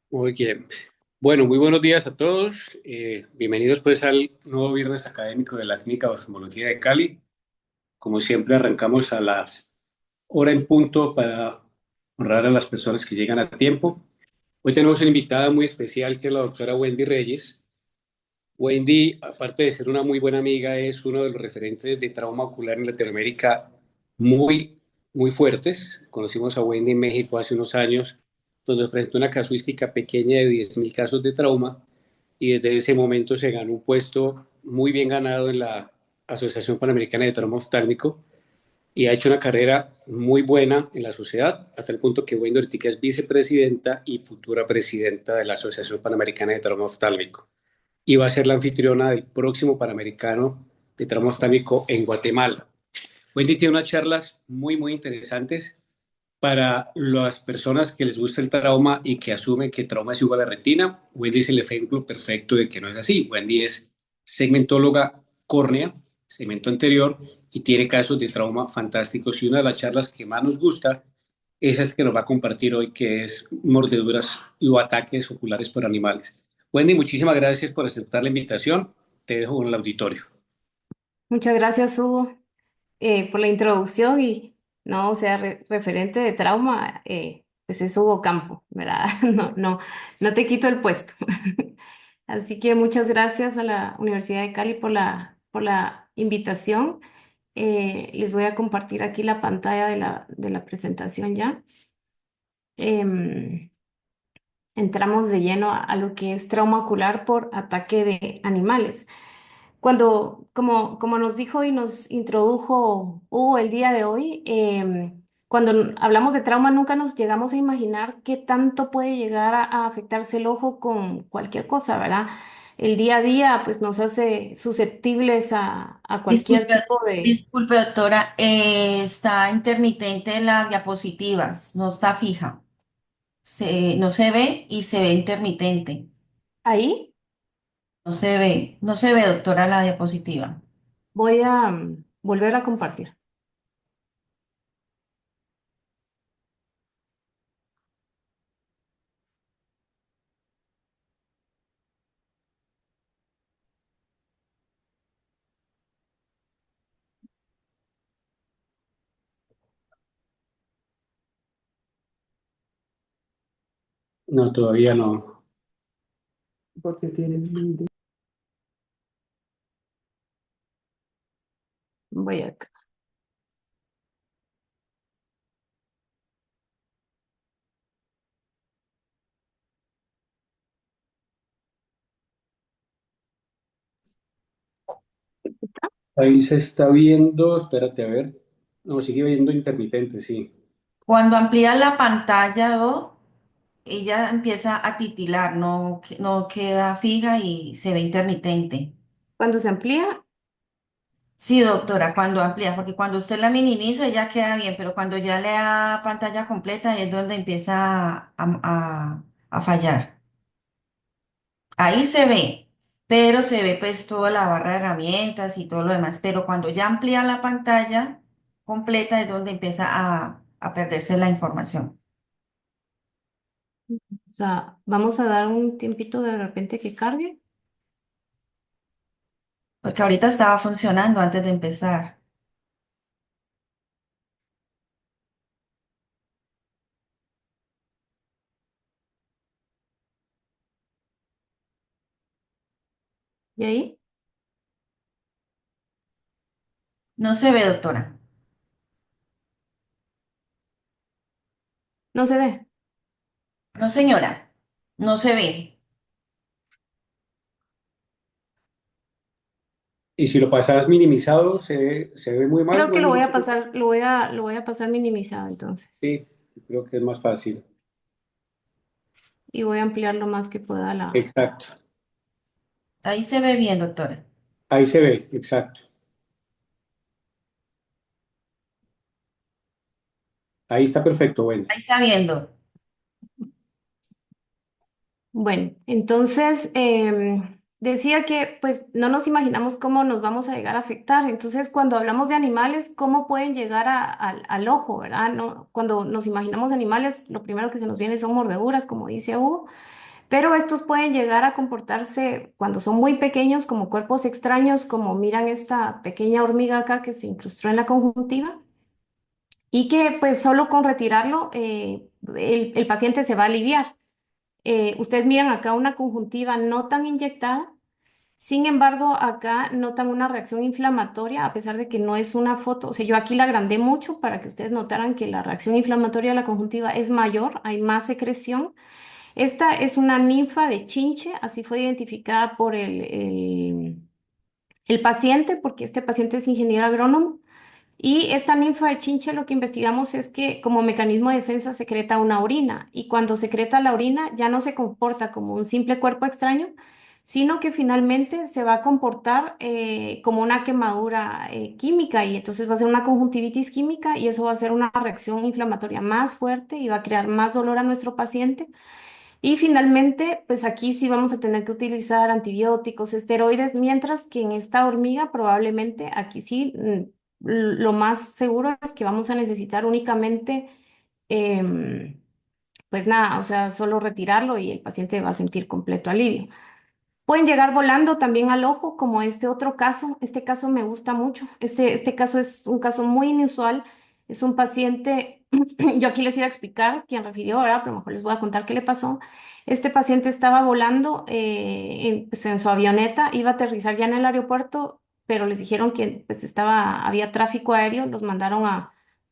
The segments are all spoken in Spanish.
Muy bien. Bueno, muy buenos días a todos. Bienvenidos pues al nuevo viernes académico de la Clínica de Oftalmología de Cali. Como siempre, arrancamos a las hora en punto para honrar a las personas que llegan a tiempo. Hoy tenemos una invitada muy especial que es la doctora Wendy Reyes. Wendy, aparte de ser una muy buena amiga, es uno de los referentes de trauma ocular en Latinoamérica muy, muy fuertes. Conocimos a Wendy en México hace unos años, donde presentó una casuística pequeña de 10.000 casos de trauma y desde ese momento se ganó un puesto muy bien ganado en la Asociación Panamericana de Trauma Oftálmico y ha hecho una carrera muy buena en la sociedad, hasta el punto que Wendy ahorita es vicepresidenta y futura presidenta de la Asociación Panamericana de Trauma Oftálmico y va a ser la anfitriona del próximo Panamericano de Trauma Oftálmico en Guatemala. Wendy tiene unas charlas muy interesantes para las personas que les gusta el trauma y que asumen que trauma es igual a retina. Wendy es el ejemplo perfecto de que no es así. Wendy es segmentóloga córnea, segmento anterior, y tiene casos de trauma fantásticos. Y una de las charlas que más nos gusta es esta que nos va a compartir hoy, que es mordeduras o ataques oculares por animales. Wendy, muchísimas gracias por aceptar la invitación. Te dejo con el auditorio. Muchas gracias, Hugo, por la introducción y no, o sea, referente de trauma, pues es Hugo Campo, ¿verdad? No te quito el puesto. Así que muchas gracias a la Universidad de Cali por la invitación. Les voy a compartir aquí la pantalla de la presentación ya. Em, Entramos de lleno a lo que es trauma ocular por ataque de animales. Como nos dijo y nos introdujo Hugo el día de hoy, cuando hablamos de trauma nunca nos llegamos a imaginar qué tanto puede llegar a afectarse el ojo con cualquier cosa, ¿verdad? El día a día pues nos hace susceptibles a cualquier Disculpe, tipo de... disculpe, doctora, está intermitente en las diapositivas, no está fija. No se ve y se ve intermitente. Ahí No se ve, doctora, la diapositiva. voy a volver a compartir. No, todavía no. Voy acá. Ahí se está viendo, espérate a ver. No, sigue viendo intermitente, sí. Cuando amplía la pantalla, ella empieza a titilar, no queda fija y se ve intermitente. Cuando se amplía, Sí, doctora, cuando amplía, porque cuando usted la minimiza ya queda bien, pero cuando ya le da pantalla completa es donde empieza a fallar. Ahí se ve, pero se ve pues toda la barra de herramientas y todo lo demás, pero cuando ya amplía la pantalla completa es donde empieza a perderse la información. o sea, vamos a dar un tiempito de repente que cargue. Porque ahorita estaba funcionando antes de empezar. ¿Y ahí? No se ve, doctora. No se ve. No, señora. No se ve. Y si lo pasas minimizado, se ve muy mal. Creo que No hay lo voy ningún a problema. pasar, lo voy a pasar minimizado entonces. Sí, creo que es más fácil. Y voy a ampliar lo más que pueda la. Exacto. Ahí se ve bien, doctora. Ahí se ve, exacto. Ahí está perfecto, Ahí Wendy. está viendo. Bueno, entonces, decía que pues no nos imaginamos cómo nos vamos a llegar a afectar. Entonces, cuando hablamos de animales, ¿cómo pueden llegar al ojo, verdad? No, cuando nos imaginamos animales, lo primero que se nos viene son mordeduras, como dice Hugo, pero estos pueden llegar a comportarse cuando son muy pequeños como cuerpos extraños, como miran esta pequeña hormiga acá que se incrustó en la conjuntiva y que pues solo con retirarlo el paciente se va a aliviar. Ustedes miran acá una conjuntiva no tan inyectada. Sin embargo, acá notan una reacción inflamatoria, a pesar de que no es una foto. O sea, yo aquí la agrandé mucho para que ustedes notaran que la reacción inflamatoria de la conjuntiva es mayor, hay más secreción. Esta es una ninfa de Chinche, así fue identificada por el paciente, porque este paciente es ingeniero agrónomo. Y esta ninfa de Chinche lo que investigamos es que como mecanismo de defensa secreta una orina y cuando secreta la orina ya no se comporta como un simple cuerpo extraño, sino que finalmente se va a comportar como una quemadura química y entonces va a ser una conjuntivitis química y eso va a ser una reacción inflamatoria más fuerte y va a crear más dolor a nuestro paciente. Y finalmente, pues aquí sí vamos a tener que utilizar antibióticos, esteroides, mientras que en esta hormiga probablemente aquí sí lo más seguro es que vamos a necesitar únicamente, em, pues nada, o sea, solo retirarlo y el paciente va a sentir completo alivio. Pueden llegar volando también al ojo, como este otro caso. Este caso me gusta mucho. Este caso es un caso muy inusual. Es un paciente, yo aquí les iba a explicar quién refirió ahora, pero a lo mejor les voy a contar qué le pasó. Este paciente estaba volando pues, en su avioneta, iba a aterrizar ya en el aeropuerto, pero les dijeron que pues había tráfico aéreo, los mandaron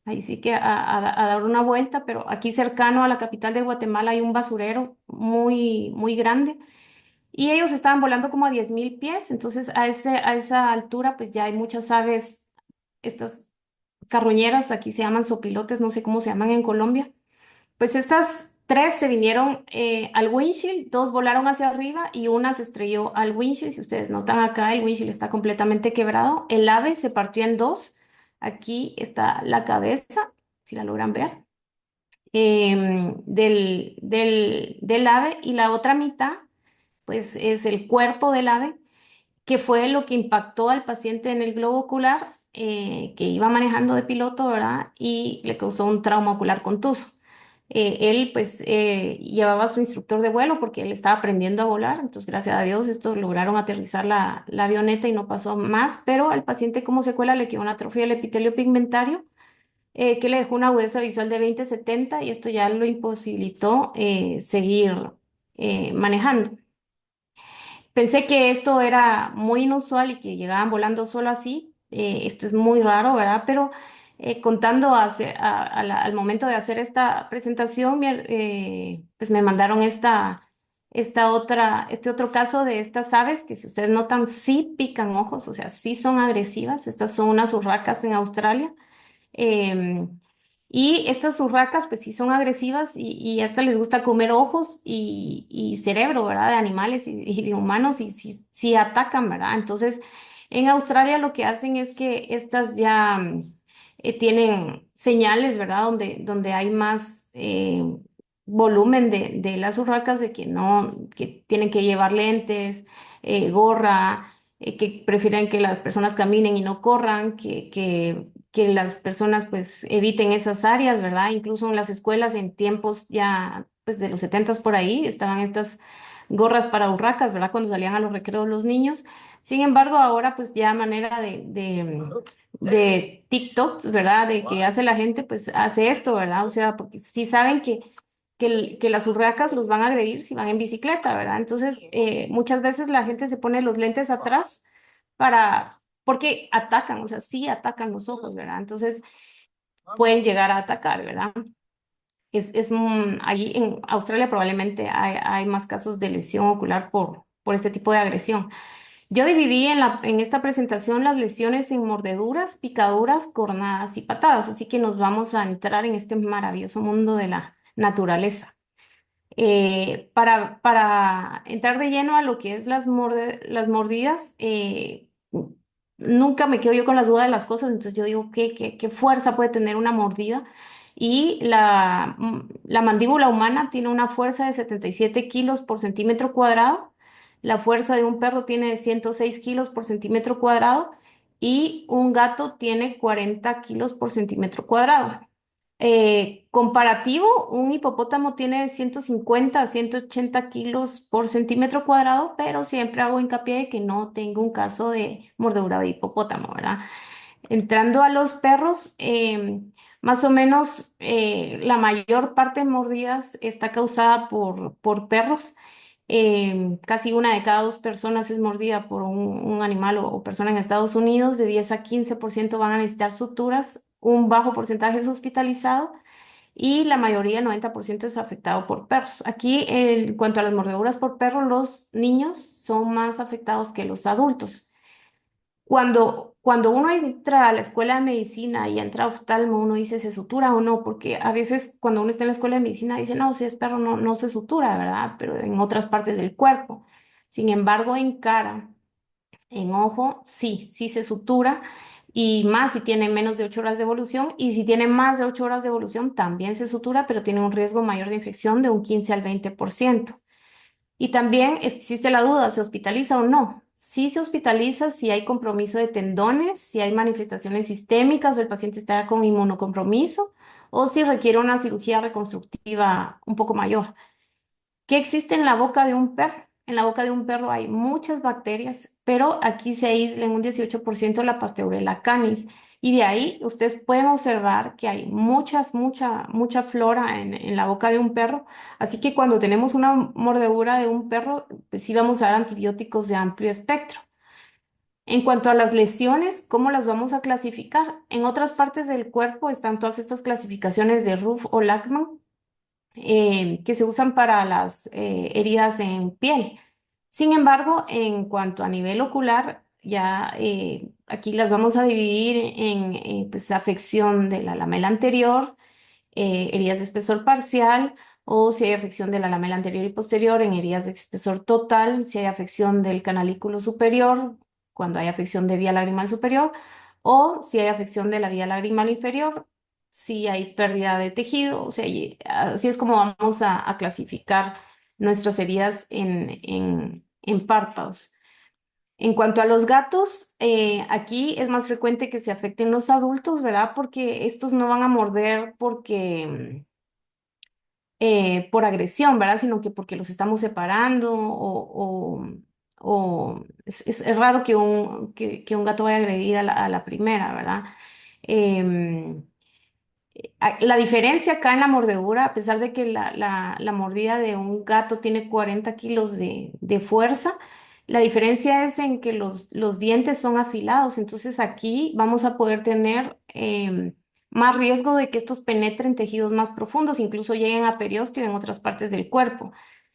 ahí sí que a dar una vuelta, pero aquí cercano a la capital de Guatemala hay un basurero muy, muy grande. Y ellos estaban volando como a 10.000 pies, entonces a esa altura pues ya hay muchas aves, estas carroñeras, aquí se llaman sopilotes, no sé cómo se llaman en Colombia. Pues estas tres se vinieron al windshield, dos volaron hacia arriba y una se estrelló al windshield. Si ustedes notan acá, el windshield está completamente quebrado. El ave se partió en dos. Aquí está la cabeza, si la logran ver, del ave y la otra mitad pues es el cuerpo del ave, que fue lo que impactó al paciente en el globo ocular, que iba manejando de piloto, ¿verdad? Y le causó un trauma ocular contuso. Él pues llevaba a su instructor de vuelo porque él estaba aprendiendo a volar, entonces gracias a Dios esto lograron aterrizar la avioneta y no pasó más, pero al paciente como secuela le quedó una atrofia del epitelio pigmentario que le dejó una agudeza visual de 20/70 y esto ya lo imposibilitó seguir manejando. Pensé que esto era muy inusual y que llegaban volando solo así. Esto es muy raro, ¿verdad? Pero contando al momento de hacer esta presentación, pues me mandaron este otro caso de estas aves que si ustedes notan sí pican ojos, o sea, sí son agresivas. Estas son unas urracas en Australia. Em, y estas urracas, pues sí son agresivas y a estas les gusta comer ojos y cerebro, ¿verdad? De animales y de humanos y sí, sí atacan, ¿verdad? Entonces, en Australia lo que hacen es que estas ya tienen señales, ¿verdad? Donde hay más volumen de las urracas, de que no, que tienen que llevar lentes, gorra, que prefieren que las personas caminen y no corran, que las personas pues eviten esas áreas, ¿verdad? Incluso en las escuelas en tiempos ya pues de los 70 por ahí estaban estas gorras para urracas, ¿verdad? Cuando salían a los recreos los niños. Sin embargo, ahora pues ya a manera de TikToks, ¿verdad? De que hace la gente, pues hace esto, ¿verdad? O sea, porque sí saben que las urracas los van a agredir si van en bicicleta, ¿verdad? Entonces, muchas veces la gente se pone los lentes atrás para, porque atacan, o sea, sí atacan los ojos, ¿verdad? Entonces, pueden llegar a atacar, ¿verdad? Allí en Australia probablemente hay más casos de lesión ocular por este tipo de agresión. Yo dividí en esta presentación las lesiones en mordeduras, picaduras, cornadas y patadas, así que nos vamos a entrar en este maravilloso mundo de la naturaleza. Para entrar de lleno a lo que es las mordidas, nunca me quedo yo con las dudas de las cosas, entonces yo digo, ¿qué fuerza puede tener una mordida? Y la mandíbula humana tiene una fuerza de 77 kilos por centímetro cuadrado. La fuerza de un perro tiene de 106 kilos por centímetro cuadrado y un gato tiene 40 kilos por centímetro cuadrado. Comparativo, un hipopótamo tiene de 150 a 180 kilos por centímetro cuadrado, pero siempre hago hincapié de que no tengo un caso de mordedura de hipopótamo, ¿verdad? Entrando a los perros, más o menos la mayor parte de mordidas está causada por perros. Casi una de cada dos personas es mordida por un animal o persona en Estados Unidos. De 10 a 15% van a necesitar suturas. Un bajo porcentaje es hospitalizado y la mayoría, 90%, es afectado por perros. Aquí, en cuanto a las mordeduras por perro, los niños son más afectados que los adultos. Cuando uno entra a la escuela de medicina y entra a oftalmo, uno dice, ¿se sutura o no? Porque a veces cuando uno está en la escuela de medicina dice, no, si es perro no se sutura, ¿verdad? Pero en otras partes del cuerpo. Sin embargo, en cara, en ojo, sí se sutura. Y más si tiene menos de 8 horas de evolución. Y si tiene más de 8 horas de evolución, también se sutura, pero tiene un riesgo mayor de infección de un 15 al 20%. Y también existe la duda, ¿se hospitaliza o no? Sí se hospitaliza si hay compromiso de tendones, si hay manifestaciones sistémicas o el paciente está con inmunocompromiso o si requiere una cirugía reconstructiva un poco mayor. ¿Qué existe en la boca de un perro? En la boca de un perro hay muchas bacterias, pero aquí se aísla en un 18% la Pasteurella canis. Y de ahí ustedes pueden observar que hay mucha flora en la boca de un perro. Así que cuando tenemos una mordedura de un perro, pues sí vamos a dar antibióticos de amplio espectro. En cuanto a las lesiones, ¿cómo las vamos a clasificar? En otras partes del cuerpo están todas estas clasificaciones de Ruff o Lachman que se usan para las heridas en piel. Sin embargo, en cuanto a nivel ocular, ya aquí las vamos a dividir en pues, afección de la lamela anterior, heridas de espesor parcial, o si hay afección de la lamela anterior y posterior en heridas de espesor total, si hay afección del canalículo superior, cuando hay afección de vía lagrimal superior, o si hay afección de la vía lagrimal inferior, si hay pérdida de tejido, o sea, así es como vamos a clasificar nuestras heridas en párpados. En cuanto a los gatos, aquí es más frecuente que se afecten los adultos, ¿verdad? Porque estos no van a morder por agresión, ¿verdad? Sino que porque los estamos separando o es raro que un gato vaya a agredir a la primera, ¿verdad? Em, la diferencia acá en la mordedura, a pesar de que la mordida de un gato tiene 40 kilos de fuerza, la diferencia es en que los dientes son afilados. Entonces aquí vamos a poder tener más riesgo de que estos penetren tejidos más profundos, incluso lleguen a periósteo en otras partes del cuerpo.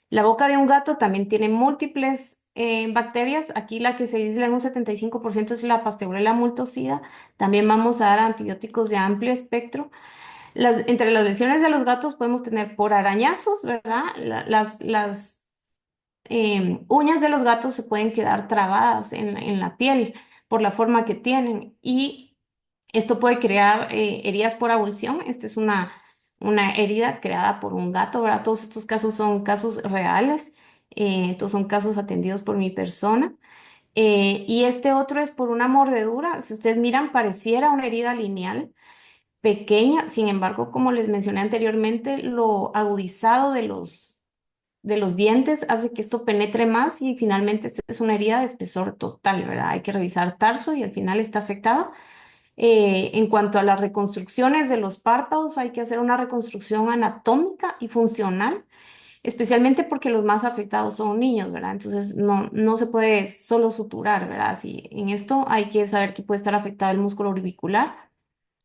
La boca de un gato también tiene múltiples bacterias. Aquí la que se aísla en un 75% es la Pasteurella multocida. También vamos a dar antibióticos de amplio espectro. Entre las lesiones de los gatos podemos tener por arañazos, ¿verdad? Las uñas de los gatos se pueden quedar trabadas en la piel por la forma que tienen y esto puede crear heridas por abulsión. Esta es una herida creada por un gato, ¿verdad? Todos estos casos son casos reales, estos son casos atendidos por mi persona. Y este otro es por una mordedura. Si ustedes miran, pareciera una herida lineal pequeña. Sin embargo, como les mencioné anteriormente, lo agudizado de los dientes hace que esto penetre más y finalmente esta es una herida de espesor total, ¿verdad? Hay que revisar tarso y al final está afectado. En cuanto a las reconstrucciones de los párpados, hay que hacer una reconstrucción anatómica y funcional, especialmente porque los más afectados son niños, ¿verdad? Entonces no se puede solo suturar, ¿verdad? Así, en esto hay que saber que puede estar afectado el músculo orbicular.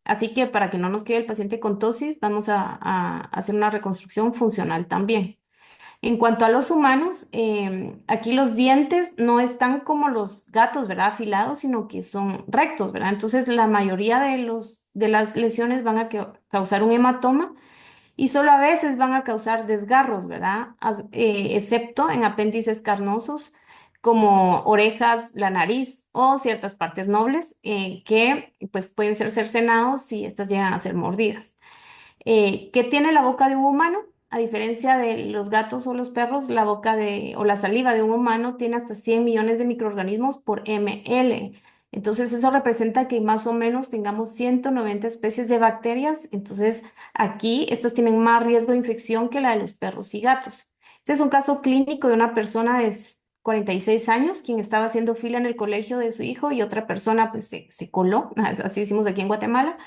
Así que para que no nos quede el paciente con tosis, vamos a hacer una reconstrucción funcional también. En cuanto a los humanos, aquí los dientes no están como los gatos, ¿verdad? Afilados, sino que son rectos, ¿verdad? Entonces la mayoría de las lesiones van a causar un hematoma y solo a veces van a causar desgarros, ¿verdad? Excepto en apéndices carnosos como orejas, la nariz o ciertas partes nobles que pues pueden ser cercenados si estas llegan a ser mordidas. ¿Qué tiene la boca de un humano? a diferencia de los gatos o los perros, la boca o la saliva de un humano tiene hasta 100 millones de microorganismos por ml. Entonces eso representa que más o menos tengamos 190 especies de bacterias. Entonces aquí estas tienen más riesgo de infección que la de los perros y gatos. Este es un caso clínico de una persona de 46 años, quien estaba haciendo fila en el colegio de su hijo y otra persona pues se coló, así decimos aquí en Guatemala,